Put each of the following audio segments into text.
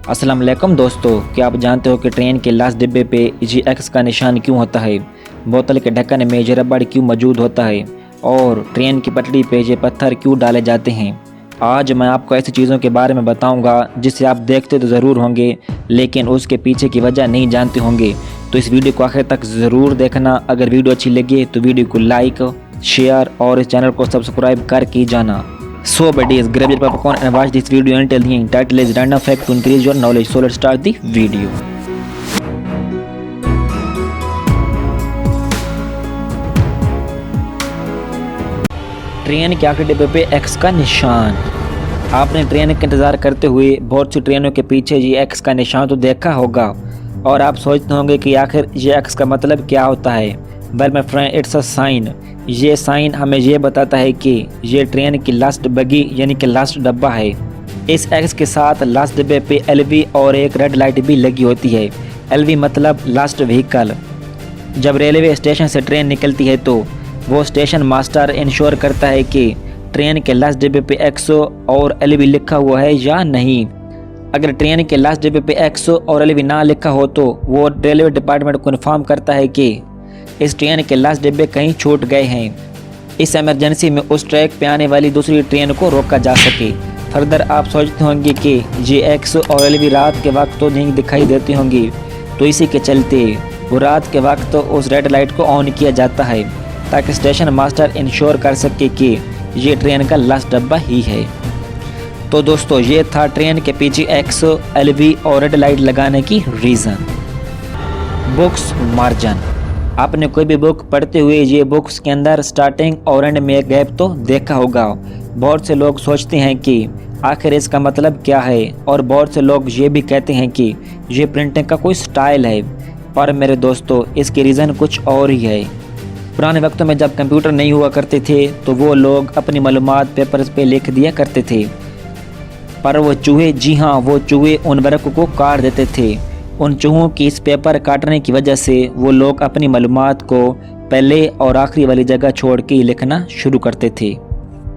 अस्सलाम वालेकुम दोस्तों, क्या आप जानते हो कि ट्रेन के लास्ट डिब्बे पे GX का निशान क्यों होता है? बोतल के ढक्कन में ये रबड़ क्यों मौजूद होता है? और ट्रेन की पटरी पे ये पत्थर क्यों डाले जाते हैं? आज मैं आपको ऐसी चीज़ों के बारे में बताऊंगा जिसे आप देखते तो ज़रूर होंगे लेकिन उसके पीछे की वजह नहीं जानते होंगे। तो इस वीडियो को आखिर तक ज़रूर देखना। अगर वीडियो अच्छी लगे तो वीडियो को लाइक, शेयर और इस चैनल को सब्सक्राइब करके जाना। So buddies, grab your popcorn and watch this video until the end. Title is random fact to increase your knowledge. So let's start the video. Train के आखिरी डिब्बे पे X का निशान। आपने ट्रेन का इंतज़ार करते हुए बहुत सी ट्रेनों के पीछे ये X का निशान तो देखा होगा और आप सोचते होंगे कि आखिर ये X का मतलब क्या होता है। Well my friend, it's a sign. ये साइन हमें ये बताता है कि ये ट्रेन की लास्ट बगी यानी कि लास्ट डब्बा है। इस X के साथ लास्ट डिब्बे पे LV और एक रेड लाइट भी लगी होती है। LV मतलब लास्ट व्हीकल। जब रेलवे स्टेशन से ट्रेन निकलती है तो वो स्टेशन मास्टर इंश्योर करता है कि ट्रेन के लास्ट डिब्बे पे X और LV लिखा हुआ है या नहीं। अगर ट्रेन के लास्ट डिब्बे पे X और LV ना लिखा हो तो वो रेलवे डिपार्टमेंट को इन्फॉर्म करता है कि इस ट्रेन के लास्ट डिब्बे कहीं छूट गए हैं। इस इमरजेंसी में उस ट्रैक पे आने वाली दूसरी ट्रेन को रोका जा सके। फर्दर आप सोचते होंगे कि ये X और LV रात के वक्त तो नहीं दिखाई देती होंगी, तो इसी के चलते वो रात के वक्त तो उस रेड लाइट को ऑन किया जाता है ताकि स्टेशन मास्टर इंश्योर कर सके कि ये ट्रेन का लास्ट डब्बा ही है। तो दोस्तों, ये था ट्रेन के पीछे X, LV और रेड लाइट लगाने की रीज़न। Books margin. आपने कोई भी बुक पढ़ते हुए ये बुक्स के अंदर स्टार्टिंग और एंड में गैप तो देखा होगा। बहुत से लोग सोचते हैं कि आखिर इसका मतलब क्या है और बहुत से लोग ये भी कहते हैं कि ये प्रिंटिंग का कोई स्टाइल है। पर मेरे दोस्तों, इसकी रीज़न कुछ और ही है। पुराने वक्तों में जब कंप्यूटर नहीं हुआ करते थे तो वो लोग अपनी मालूमात पेपर्स पे लिख दिया करते थे, पर वो चूहे, जी हाँ वो चूहे, उन वर्क को काट देते थे। उन चूहों की इस पेपर काटने की वजह से वो लोग अपनी मालूमात को पहले और आखिरी वाली जगह छोड़ के लिखना शुरू करते थे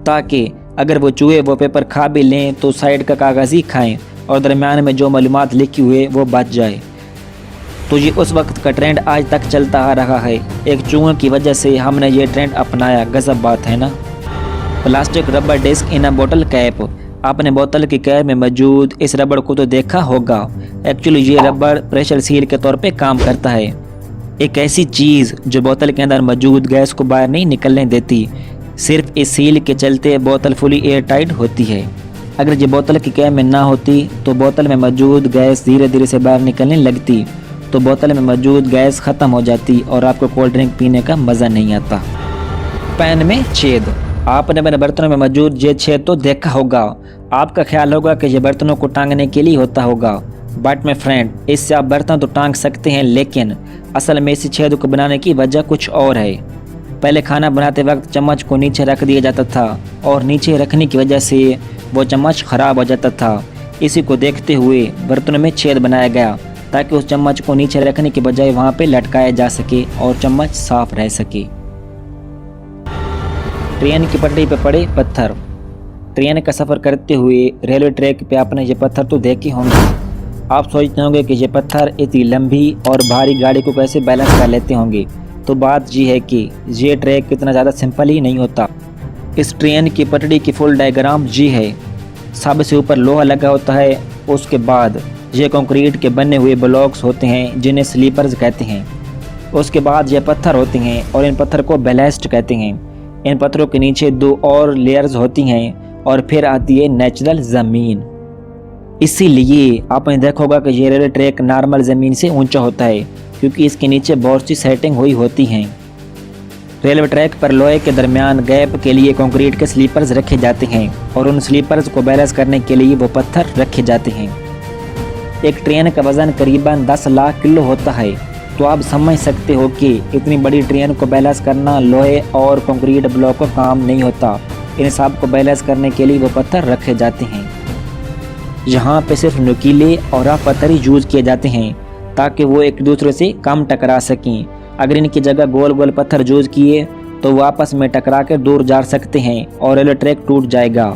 ताकि अगर वो चूहे वो पेपर खा भी लें तो साइड का कागज़ ही खाएं और दरमियान में जो मालूमात लिखी हुई वो बच जाए। तो ये उस वक्त का ट्रेंड आज तक चलता आ रहा है। एक चूहों की वजह से हमने ये ट्रेंड अपनाया। गजब बात है ना। प्लास्टिक रबर डिस्क इन अ बोतल कैप। आपने बोतल की कैप में मौजूद इस रबड़ को तो देखा होगा। एक्चुअली ये रबड़ प्रेशर सील के तौर पे काम करता है। एक ऐसी चीज़ जो बोतल के अंदर मौजूद गैस को बाहर नहीं निकलने देती। सिर्फ इस सील के चलते बोतल फुली एयर टाइट होती है। अगर ये बोतल की कैप में ना होती तो बोतल में मौजूद गैस धीरे धीरे से बाहर निकलने लगती, तो बोतल में मौजूद गैस ख़त्म हो जाती और आपको कोल्ड ड्रिंक पीने का मज़ा नहीं आता। पैन में छेद। आपने अपने बर्तनों में मौजूद ये छेद तो देखा होगा। आपका ख्याल होगा कि ये बर्तनों को टांगने के लिए होता होगा, बट माय फ्रेंड, इससे आप बर्तन तो टांग सकते हैं लेकिन असल में इस छेद को बनाने की वजह कुछ और है। पहले खाना बनाते वक्त चम्मच को नीचे रख दिया जाता था और नीचे रखने की वजह से वो चम्मच ख़राब हो जाता था। इसी को देखते हुए बर्तनों में छेद बनाया गया ताकि उस चम्मच को नीचे रखने के बजाय वहाँ पे लटकाया जा सके और चम्मच साफ रह सके। ट्रेन की पटरी पे पड़े पत्थर। ट्रेन का सफ़र करते हुए रेलवे ट्रैक पे आपने ये पत्थर तो देखे होंगे। आप सोचते होंगे कि ये पत्थर इतनी लंबी और भारी गाड़ी को कैसे बैलेंस कर लेते होंगे। तो बात ये है कि ये ट्रैक इतना ज़्यादा सिंपल ही नहीं होता। इस ट्रेन की पटरी की फुल डायग्राम जी है। सबसे ऊपर लोहा लगा होता है, उसके बाद ये कंक्रीट के बने हुए ब्लॉक्स होते हैं जिन्हें स्लीपर्स कहते हैं। उसके बाद ये पत्थर होते हैं और इन पत्थर को बैलेस्ट कहते हैं। इन पत्थरों के नीचे दो और लेयर्स होती हैं और फिर आती है नेचुरल ज़मीन। इसीलिए आपने देखा होगा कि ये रेलवे ट्रैक नॉर्मल ज़मीन से ऊंचा होता है क्योंकि इसके नीचे बहुत सी सेटिंग हुई होती हैं। रेलवे ट्रैक पर लोहे के दरमियान गैप के लिए कंक्रीट के स्लीपर्स रखे जाते हैं और उन स्लीपर्स को बैलेंस करने के लिए वो पत्थर रखे जाते हैं। एक ट्रेन का वज़न करीबन 10 लाख किलो होता है, तो आप समझ सकते हो कि इतनी बड़ी ट्रेन को बैलेंस करना लोहे और कंक्रीट ब्लॉक का काम नहीं होता। इन सब को बैलेंस करने के लिए वो पत्थर रखे जाते हैं। यहाँ पे सिर्फ नुकीले और रफ पत्थर ही यूज़ किए जाते हैं ताकि वो एक दूसरे से कम टकरा सकें। अगर इनकी जगह गोल गोल पत्थर यूज़ किए तो वो आपस में टकरा कर दूर जा सकते हैं और रेलवे ट्रैक टूट जाएगा।